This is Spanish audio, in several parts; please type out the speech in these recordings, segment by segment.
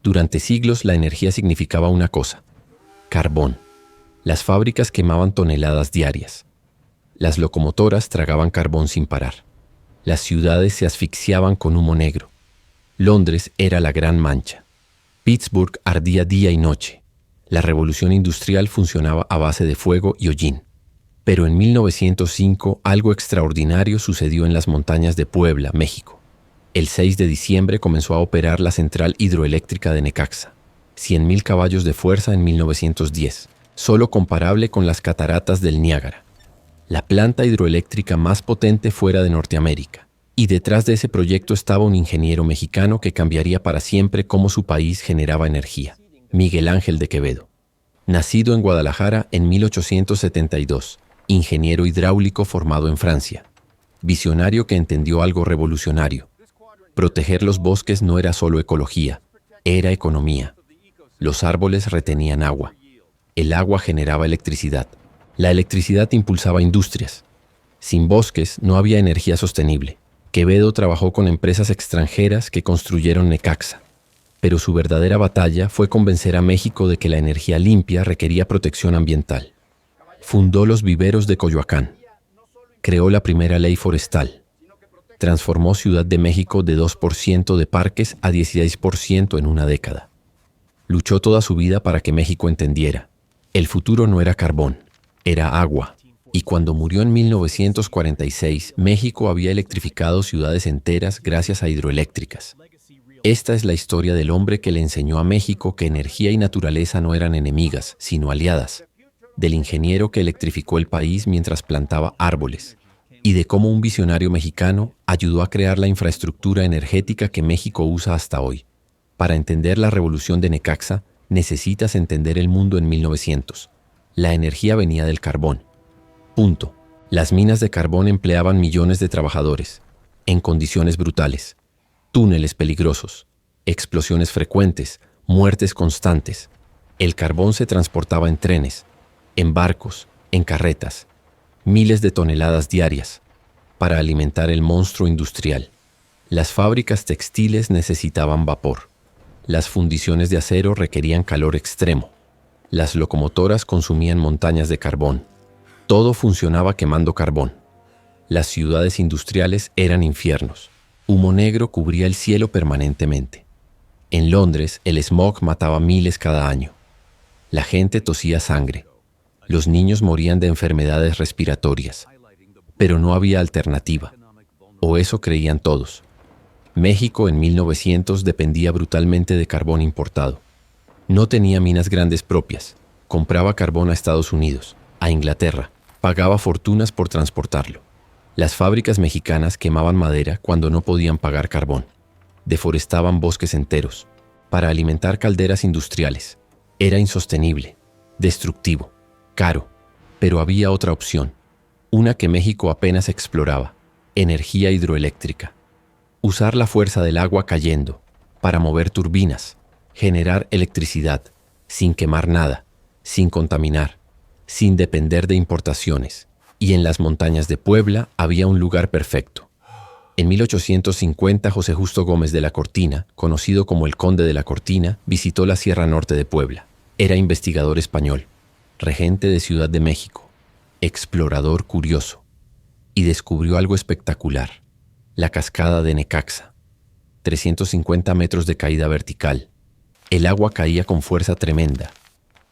Durante siglos la energía significaba una cosa: carbón. Las fábricas quemaban toneladas diarias. Las locomotoras tragaban carbón sin parar. Las ciudades se asfixiaban con humo negro. Londres era la gran mancha. Pittsburgh ardía día y noche. La revolución industrial funcionaba a base de fuego y hollín. Pero en 1905 algo extraordinario sucedió en las montañas de Puebla, México. El 6 de diciembre comenzó a operar la central hidroeléctrica de Necaxa. 100.000 caballos de fuerza en 1910, solo comparable con las cataratas del Niágara. La planta hidroeléctrica más potente fuera de Norteamérica. Y detrás de ese proyecto estaba un ingeniero mexicano que cambiaría para siempre cómo su país generaba energía: Miguel Ángel de Quevedo. Nacido en Guadalajara en 1872, ingeniero hidráulico formado en Francia. Visionario que entendió algo revolucionario. Proteger los bosques no era solo ecología, era economía. Los árboles retenían agua. El agua generaba electricidad. La electricidad impulsaba industrias. Sin bosques no había energía sostenible. Quevedo trabajó con empresas extranjeras que construyeron Necaxa. Pero su verdadera batalla fue convencer a México de que la energía limpia requería protección ambiental. Fundó los viveros de Coyoacán. Creó la primera ley forestal. Transformó Ciudad de México de 2% de parques a 16% en una década. Luchó toda su vida para que México entendiera: el futuro no era carbón, era agua. Y cuando murió en 1946, México había electrificado ciudades enteras gracias a hidroeléctricas. Esta es la historia del hombre que le enseñó a México que energía y naturaleza no eran enemigas, sino aliadas. Del ingeniero que electrificó el país mientras plantaba árboles. Y de cómo un visionario mexicano ayudó a crear la infraestructura energética que México usa hasta hoy. Para entender la revolución de Necaxa, necesitas entender el mundo en 1900. La energía venía del carbón. Punto. Las minas de carbón empleaban millones de trabajadores, en condiciones brutales. Túneles peligrosos, explosiones frecuentes, muertes constantes. El carbón se transportaba en trenes, en barcos, en carretas. Miles de toneladas diarias, para alimentar el monstruo industrial. Las fábricas textiles necesitaban vapor. Las fundiciones de acero requerían calor extremo. Las locomotoras consumían montañas de carbón. Todo funcionaba quemando carbón. Las ciudades industriales eran infiernos. Humo negro cubría el cielo permanentemente. En Londres, el smog mataba miles cada año. La gente tosía sangre. Los niños morían de enfermedades respiratorias. Pero no había alternativa. O eso creían todos. México en 1900 dependía brutalmente de carbón importado. No tenía minas grandes propias. Compraba carbón a Estados Unidos, a Inglaterra. Pagaba fortunas por transportarlo. Las fábricas mexicanas quemaban madera cuando no podían pagar carbón. Deforestaban bosques enteros para alimentar calderas industriales. Era insostenible, destructivo, caro. Pero había otra opción, una que México apenas exploraba: energía hidroeléctrica. Usar la fuerza del agua cayendo para mover turbinas, generar electricidad, sin quemar nada, sin contaminar, sin depender de importaciones. Y en las montañas de Puebla había un lugar perfecto. En 1850, José Justo Gómez de la Cortina, conocido como el Conde de la Cortina, visitó la Sierra Norte de Puebla. Era investigador español, regente de Ciudad de México, explorador curioso, y descubrió algo espectacular: la cascada de Necaxa. 350 metros de caída vertical. El agua caía con fuerza tremenda.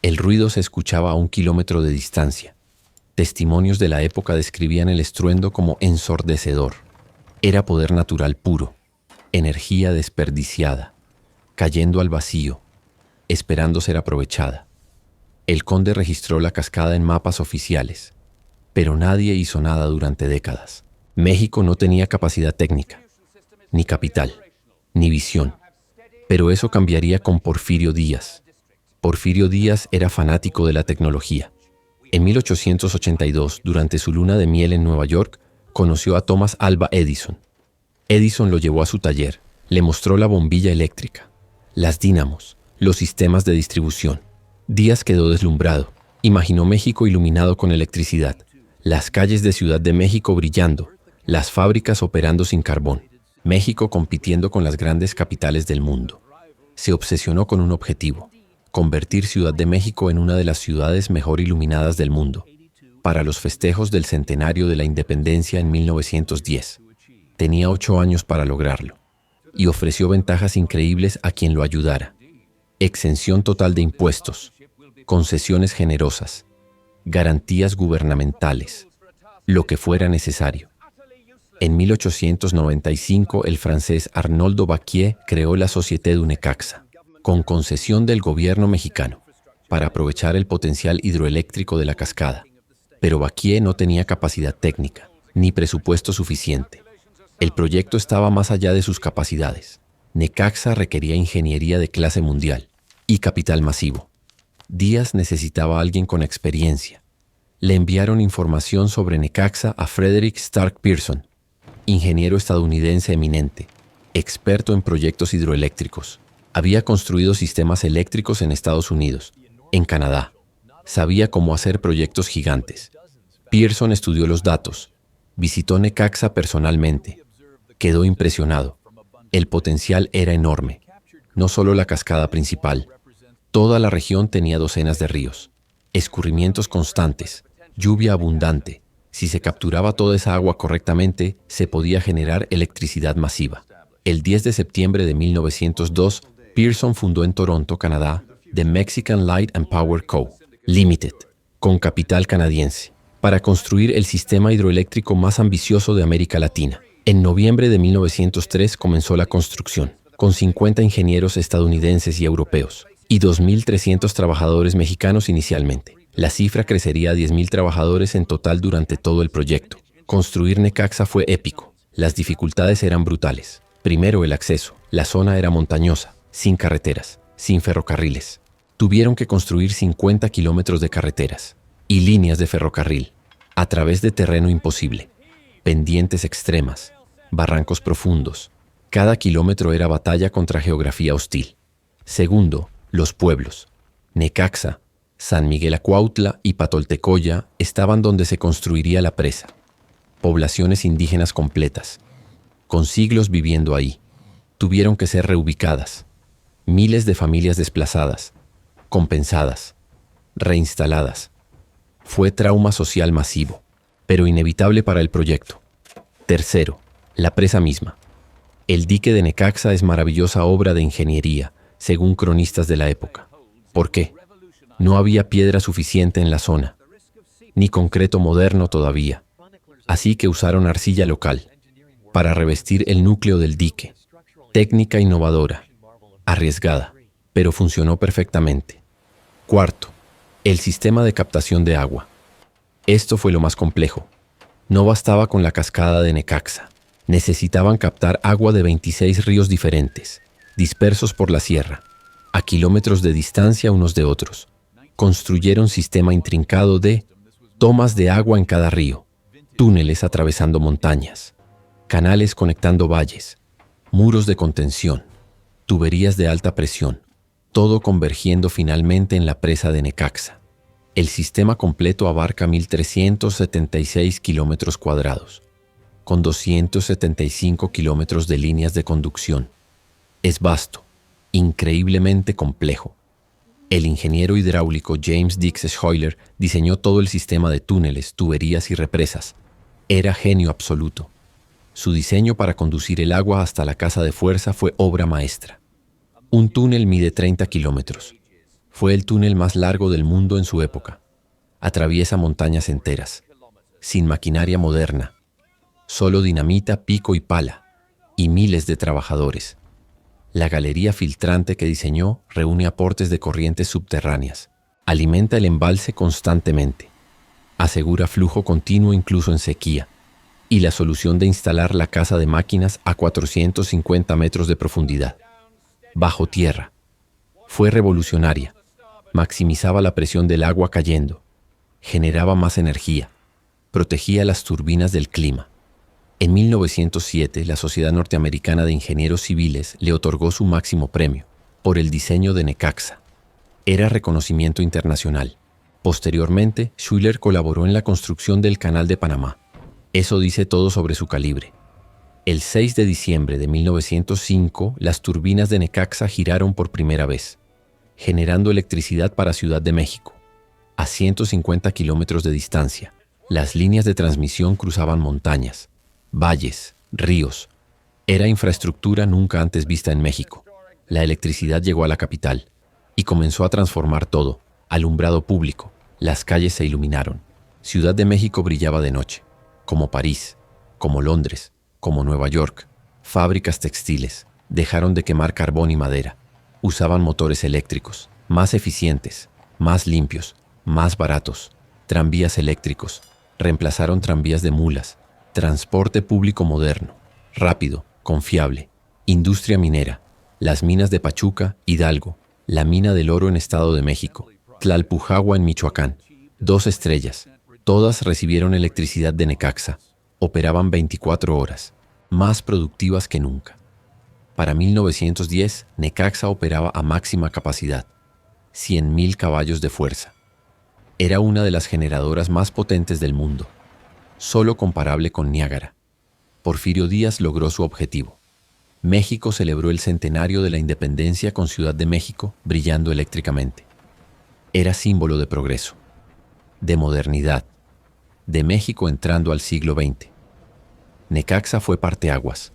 El ruido se escuchaba a 1 kilómetro de distancia. Testimonios de la época describían el estruendo como ensordecedor. Era poder natural puro, energía desperdiciada, cayendo al vacío, esperando ser aprovechada. El conde registró la cascada en mapas oficiales, pero nadie hizo nada durante décadas. México no tenía capacidad técnica, ni capital, ni visión. Pero eso cambiaría con Porfirio Díaz. Porfirio Díaz era fanático de la tecnología. En 1882, durante su luna de miel en Nueva York, conoció a Thomas Alva Edison. Edison lo llevó a su taller, le mostró la bombilla eléctrica, las dínamos, los sistemas de distribución. Díaz quedó deslumbrado. Imaginó México iluminado con electricidad, las calles de Ciudad de México brillando, las fábricas operando sin carbón, México compitiendo con las grandes capitales del mundo. Se obsesionó con un objetivo: convertir Ciudad de México en una de las ciudades mejor iluminadas del mundo, para los festejos del centenario de la independencia en 1910. Tenía 8 años para lograrlo, y ofreció ventajas increíbles a quien lo ayudara: exención total de impuestos, concesiones generosas, garantías gubernamentales, lo que fuera necesario. En 1895, el francés Arnoldo Baquier creó la Société du Necaxa, con concesión del gobierno mexicano, para aprovechar el potencial hidroeléctrico de la cascada. Pero Baquier no tenía capacidad técnica, ni presupuesto suficiente. El proyecto estaba más allá de sus capacidades. Necaxa requería ingeniería de clase mundial y capital masivo. Díaz necesitaba a alguien con experiencia. Le enviaron información sobre Necaxa a Frederick Stark Pearson, ingeniero estadounidense eminente, experto en proyectos hidroeléctricos. Había construido sistemas eléctricos en Estados Unidos, en Canadá. Sabía cómo hacer proyectos gigantes. Pearson estudió los datos, visitó Necaxa personalmente. Quedó impresionado. El potencial era enorme. No solo la cascada principal. Toda la región tenía docenas de ríos, escurrimientos constantes, lluvia abundante. Si se capturaba toda esa agua correctamente, se podía generar electricidad masiva. El 10 de septiembre de 1902, Pearson fundó en Toronto, Canadá, The Mexican Light and Power Co. Limited, con capital canadiense, para construir el sistema hidroeléctrico más ambicioso de América Latina. En noviembre de 1903 comenzó la construcción, con 50 ingenieros estadounidenses y europeos, y 2.300 trabajadores mexicanos inicialmente. La cifra crecería a 10.000 trabajadores en total durante todo el proyecto. Construir Necaxa fue épico. Las dificultades eran brutales. Primero, el acceso. La zona era montañosa, sin carreteras, sin ferrocarriles. Tuvieron que construir 50 kilómetros de carreteras y líneas de ferrocarril, a través de terreno imposible, pendientes extremas, barrancos profundos. Cada kilómetro era batalla contra geografía hostil. Segundo, los pueblos. Necaxa, San Miguel Acuautla y Patoltecoya estaban donde se construiría la presa. Poblaciones indígenas completas, con siglos viviendo ahí. Tuvieron que ser reubicadas. Miles de familias desplazadas, compensadas, reinstaladas. Fue trauma social masivo, pero inevitable para el proyecto. Tercero, la presa misma. El dique de Necaxa es maravillosa obra de ingeniería, según cronistas de la época. ¿Por qué? No había piedra suficiente en la zona, ni concreto moderno todavía, así que usaron arcilla local para revestir el núcleo del dique. Técnica innovadora, arriesgada, pero funcionó perfectamente. Cuarto, el sistema de captación de agua. Esto fue lo más complejo. No bastaba con la cascada de Necaxa. Necesitaban captar agua de 26 ríos diferentes, dispersos por la sierra, a kilómetros de distancia unos de otros. Construyeron sistema intrincado de tomas de agua en cada río, túneles atravesando montañas, canales conectando valles, muros de contención, tuberías de alta presión, todo convergiendo finalmente en la presa de Necaxa. El sistema completo abarca 1.376 kilómetros cuadrados, con 275 kilómetros de líneas de conducción. Es vasto, increíblemente complejo. El ingeniero hidráulico James Dix Schuyler diseñó todo el sistema de túneles, tuberías y represas. Era genio absoluto. Su diseño para conducir el agua hasta la casa de fuerza fue obra maestra. Un túnel mide 30 kilómetros. Fue el túnel más largo del mundo en su época. Atraviesa montañas enteras, sin maquinaria moderna. Solo dinamita, pico y pala, y miles de trabajadores. La galería filtrante que diseñó reúne aportes de corrientes subterráneas. Alimenta el embalse constantemente. Asegura flujo continuo incluso en sequía. Y la solución de instalar la casa de máquinas a 450 metros de profundidad, bajo tierra. Fue revolucionaria. Maximizaba la presión del agua cayendo. Generaba más energía. Protegía las turbinas del clima. En 1907, la Sociedad Norteamericana de Ingenieros Civiles le otorgó su máximo premio por el diseño de Necaxa. Era reconocimiento internacional. Posteriormente, Schuyler colaboró en la construcción del Canal de Panamá. Eso dice todo sobre su calibre. El 6 de diciembre de 1905, las turbinas de Necaxa giraron por primera vez, generando electricidad para Ciudad de México. A 150 kilómetros de distancia, las líneas de transmisión cruzaban montañas, valles, ríos. Era infraestructura nunca antes vista en México. La electricidad llegó a la capital y comenzó a transformar todo. Alumbrado público, las calles se iluminaron. Ciudad de México brillaba de noche, como París, como Londres, como Nueva York. Fábricas textiles dejaron de quemar carbón y madera. Usaban motores eléctricos, más eficientes, más limpios, más baratos. Tranvías eléctricos reemplazaron tranvías de mulas. Transporte público moderno, rápido, confiable. Industria minera, las minas de Pachuca, Hidalgo, la mina del oro en Estado de México, Tlalpujahua en Michoacán. 2 estrellas, todas recibieron electricidad de Necaxa. Operaban 24 horas, más productivas que nunca. Para 1910, Necaxa operaba a máxima capacidad, 100.000 caballos de fuerza. Era una de las generadoras más potentes del mundo, solo comparable con Niágara. Porfirio Díaz logró su objetivo. México celebró el centenario de la independencia con Ciudad de México brillando eléctricamente. Era símbolo de progreso, de modernidad, de México entrando al siglo XX. Necaxa fue parteaguas.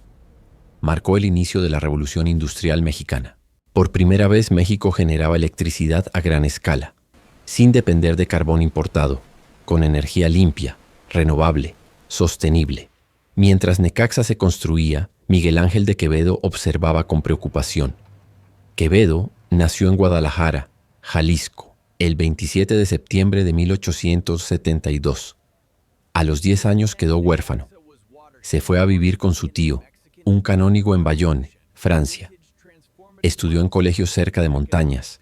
Marcó el inicio de la Revolución Industrial Mexicana. Por primera vez México generaba electricidad a gran escala, sin depender de carbón importado, con energía limpia, renovable, sostenible. Mientras Necaxa se construía, Miguel Ángel de Quevedo observaba con preocupación. Quevedo nació en Guadalajara, Jalisco, el 27 de septiembre de 1872. A los 10 años quedó huérfano. Se fue a vivir con su tío, un canónigo en Bayonne, Francia. Estudió en colegios cerca de montañas,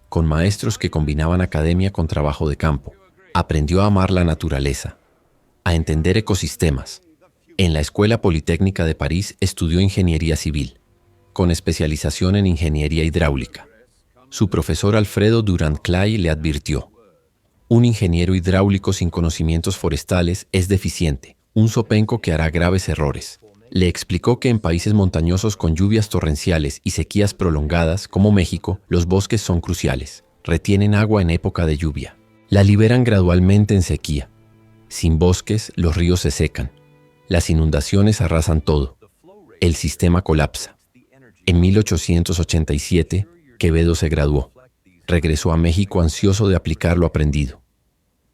con maestros que combinaban academia con trabajo de campo. Aprendió a amar la naturaleza, a entender ecosistemas. En la Escuela Politécnica de París estudió ingeniería civil, con especialización en ingeniería hidráulica. Su profesor Alfredo Durand-Clay le advirtió: un ingeniero hidráulico sin conocimientos forestales es deficiente, un zopenco que hará graves errores. Le explicó que en países montañosos con lluvias torrenciales y sequías prolongadas, como México, los bosques son cruciales. Retienen agua en época de lluvia. La liberan gradualmente en sequía. Sin bosques, los ríos se secan. Las inundaciones arrasan todo. El sistema colapsa. En 1887, Quevedo se graduó. Regresó a México ansioso de aplicar lo aprendido.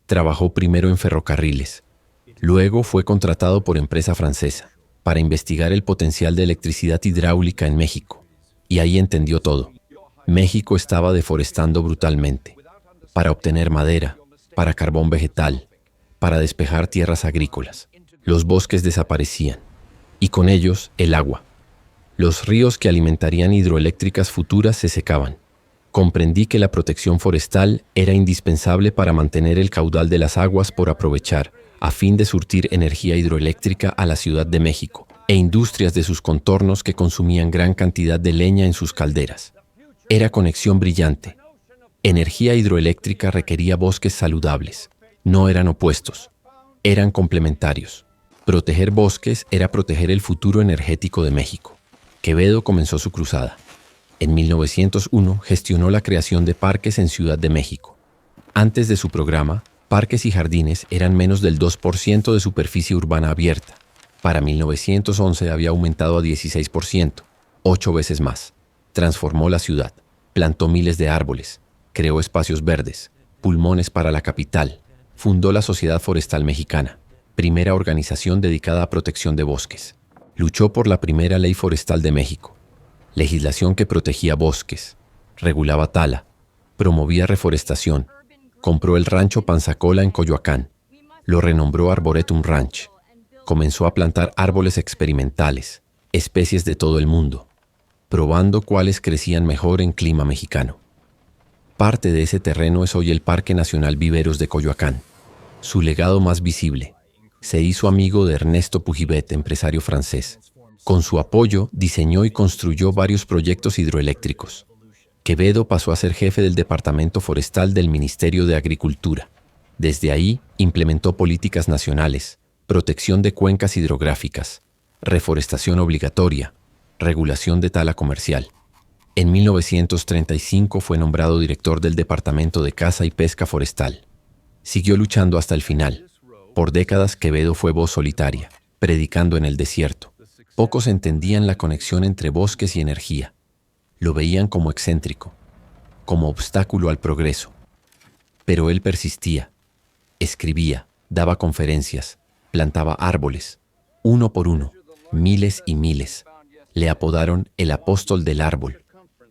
Trabajó primero en ferrocarriles. Luego fue contratado por empresa francesa para investigar el potencial de electricidad hidráulica en México. Y ahí entendió todo. México estaba deforestando brutalmente, para obtener madera, para carbón vegetal, para despejar tierras agrícolas. Los bosques desaparecían, y con ellos el agua. Los ríos que alimentarían hidroeléctricas futuras se secaban. Comprendí que la protección forestal era indispensable para mantener el caudal de las aguas por aprovechar, a fin de surtir energía hidroeléctrica a la Ciudad de México e industrias de sus contornos que consumían gran cantidad de leña en sus calderas. Era conexión brillante. Energía hidroeléctrica requería bosques saludables. No eran opuestos, eran complementarios. Proteger bosques era proteger el futuro energético de México. Quevedo comenzó su cruzada. En 1901 gestionó la creación de parques en Ciudad de México. Antes de su programa, parques y jardines eran menos del 2% de superficie urbana abierta. Para 1911 había aumentado a 16%, 8 veces más. Transformó la ciudad, plantó miles de árboles, creó espacios verdes, pulmones para la capital, fundó la Sociedad Forestal Mexicana, primera organización dedicada a protección de bosques. Luchó por la primera ley forestal de México, legislación que protegía bosques, regulaba tala, promovía reforestación. Compró el rancho Panzacola en Coyoacán, lo renombró Arboretum Ranch. Comenzó a plantar árboles experimentales, especies de todo el mundo, probando cuáles crecían mejor en clima mexicano. Parte de ese terreno es hoy el Parque Nacional Viveros de Coyoacán. Su legado más visible: se hizo amigo de Ernesto Pujibet, empresario francés. Con su apoyo, diseñó y construyó varios proyectos hidroeléctricos. Quevedo pasó a ser jefe del Departamento Forestal del Ministerio de Agricultura. Desde ahí, implementó políticas nacionales, protección de cuencas hidrográficas, reforestación obligatoria, regulación de tala comercial. En 1935 fue nombrado director del Departamento de Caza y Pesca Forestal. Siguió luchando hasta el final. Por décadas Quevedo fue voz solitaria, predicando en el desierto. Pocos entendían la conexión entre bosques y energía. Lo veían como excéntrico, como obstáculo al progreso. Pero él persistía. Escribía, daba conferencias, plantaba árboles, uno por uno, miles y miles. Le apodaron el apóstol del árbol,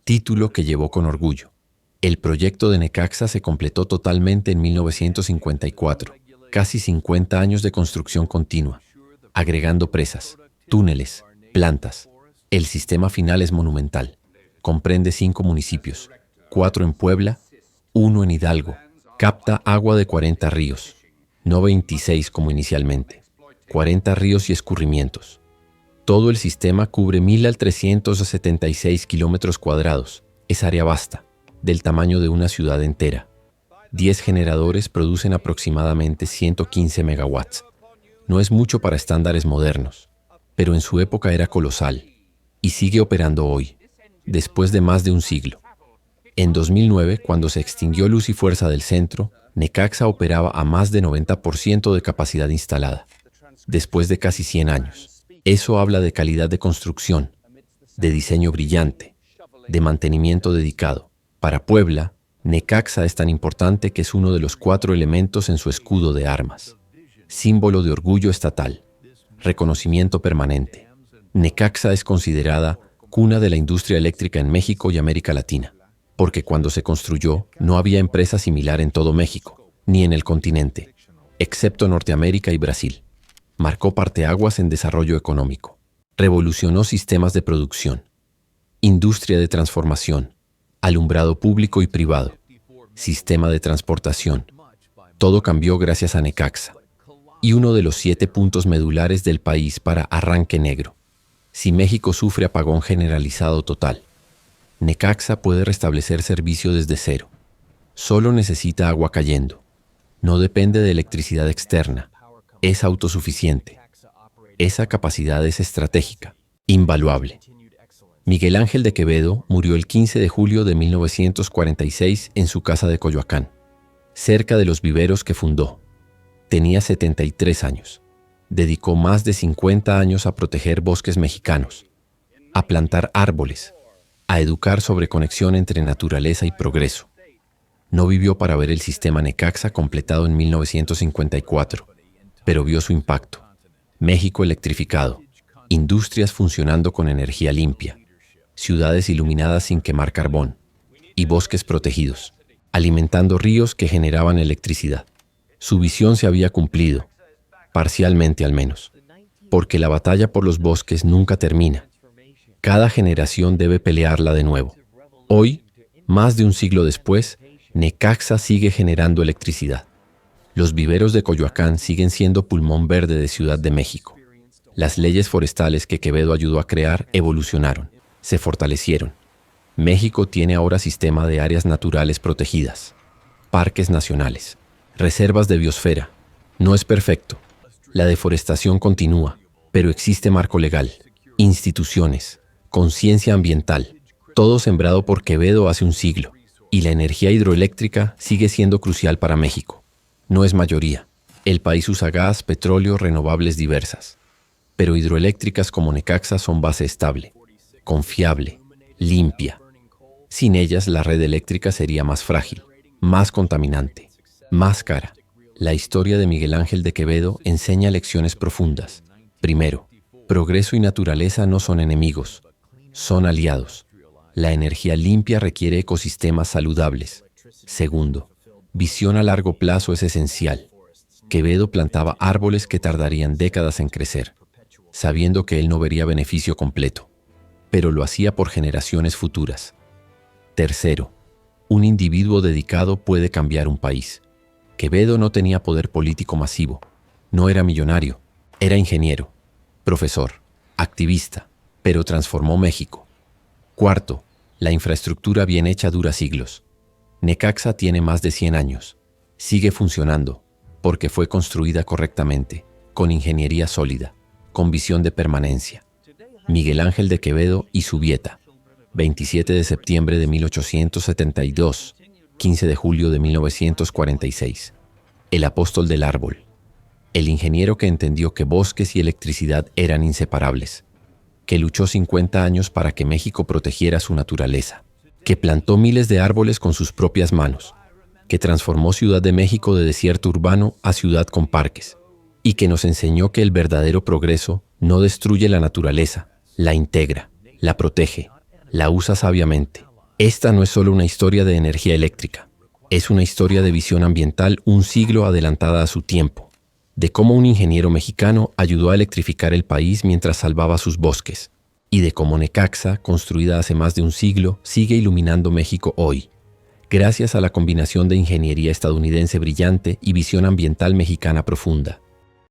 título que llevó con orgullo. El proyecto de Necaxa se completó totalmente en 1954, casi 50 años de construcción continua, agregando presas, túneles, plantas. El sistema final es monumental. Comprende 5 municipios, 4 en Puebla, 1 en Hidalgo. Capta agua de 40 ríos, no 26 como inicialmente, 40 ríos y escurrimientos. Todo el sistema cubre 1.376 kilómetros cuadrados. Es área vasta, del tamaño de una ciudad entera. 10 generadores producen aproximadamente 115 megawatts. No es mucho para estándares modernos, pero en su época era colosal y sigue operando hoy, después de más de un siglo. En 2009, cuando se extinguió Luz y Fuerza del centro, Necaxa operaba a más de 90% de capacidad instalada, después de casi 100 años. Eso habla de calidad de construcción, de diseño brillante, de mantenimiento dedicado. Para Puebla, Necaxa es tan importante que es uno de los 4 elementos en su escudo de armas. Símbolo de orgullo estatal, reconocimiento permanente. Necaxa es considerada cuna de la industria eléctrica en México y América Latina, porque cuando se construyó no había empresa similar en todo México, ni en el continente, excepto Norteamérica y Brasil. Marcó parteaguas en desarrollo económico. Revolucionó sistemas de producción, industria de transformación, alumbrado público y privado, sistema de transportación. Todo cambió gracias a Necaxa. Y uno de los 7 puntos medulares del país para arranque negro. Si México sufre apagón generalizado total, Necaxa puede restablecer servicio desde cero. Solo necesita agua cayendo. No depende de electricidad externa. Es autosuficiente. Esa capacidad es estratégica, invaluable. Miguel Ángel de Quevedo murió el 15 de julio de 1946 en su casa de Coyoacán, cerca de los viveros que fundó. Tenía 73 años. Dedicó más de 50 años a proteger bosques mexicanos, a plantar árboles, a educar sobre conexión entre naturaleza y progreso. No vivió para ver el sistema Necaxa completado en 1954, pero vio su impacto. México electrificado, industrias funcionando con energía limpia, ciudades iluminadas sin quemar carbón y bosques protegidos, alimentando ríos que generaban electricidad. Su visión se había cumplido, parcialmente al menos, porque la batalla por los bosques nunca termina. Cada generación debe pelearla de nuevo. Hoy, más de un siglo después, Necaxa sigue generando electricidad. Los viveros de Coyoacán siguen siendo pulmón verde de Ciudad de México. Las leyes forestales que Quevedo ayudó a crear evolucionaron, se fortalecieron. México tiene ahora sistema de áreas naturales protegidas, parques nacionales, reservas de biosfera. No es perfecto. La deforestación continúa, pero existe marco legal, instituciones, conciencia ambiental, todo sembrado por Quevedo hace un siglo. Y la energía hidroeléctrica sigue siendo crucial para México. No es mayoría. El país usa gas, petróleo, renovables diversas. Pero hidroeléctricas como Necaxa son base estable, confiable, limpia. Sin ellas, la red eléctrica sería más frágil, más contaminante, más cara. La historia de Miguel Ángel de Quevedo enseña lecciones profundas. Primero, progreso y naturaleza no son enemigos, son aliados. La energía limpia requiere ecosistemas saludables. Segundo, visión a largo plazo es esencial. Quevedo plantaba árboles que tardarían décadas en crecer, sabiendo que él no vería beneficio completo, pero lo hacía por generaciones futuras. Tercero, un individuo dedicado puede cambiar un país. Quevedo no tenía poder político masivo, no era millonario, era ingeniero, profesor, activista, pero transformó México. Cuarto, la infraestructura bien hecha dura siglos. Necaxa tiene más de 100 años. Sigue funcionando, porque fue construida correctamente, con ingeniería sólida. con visión de permanencia. Miguel Ángel de Quevedo y Zubieta, 27 de septiembre de 1872, 15 de julio de 1946. El apóstol del árbol. El ingeniero que entendió que bosques y electricidad eran inseparables, que luchó 50 años para que México protegiera su naturaleza, que plantó miles de árboles con sus propias manos, que transformó Ciudad de México de desierto urbano a ciudad con parques, y que nos enseñó que el verdadero progreso no destruye la naturaleza, la integra, la protege, la usa sabiamente. Esta no es solo una historia de energía eléctrica, es una historia de visión ambiental un siglo adelantada a su tiempo, de cómo un ingeniero mexicano ayudó a electrificar el país mientras salvaba sus bosques, y de cómo Necaxa, construida hace más de un siglo, sigue iluminando México hoy, gracias a la combinación de ingeniería estadounidense brillante y visión ambiental mexicana profunda.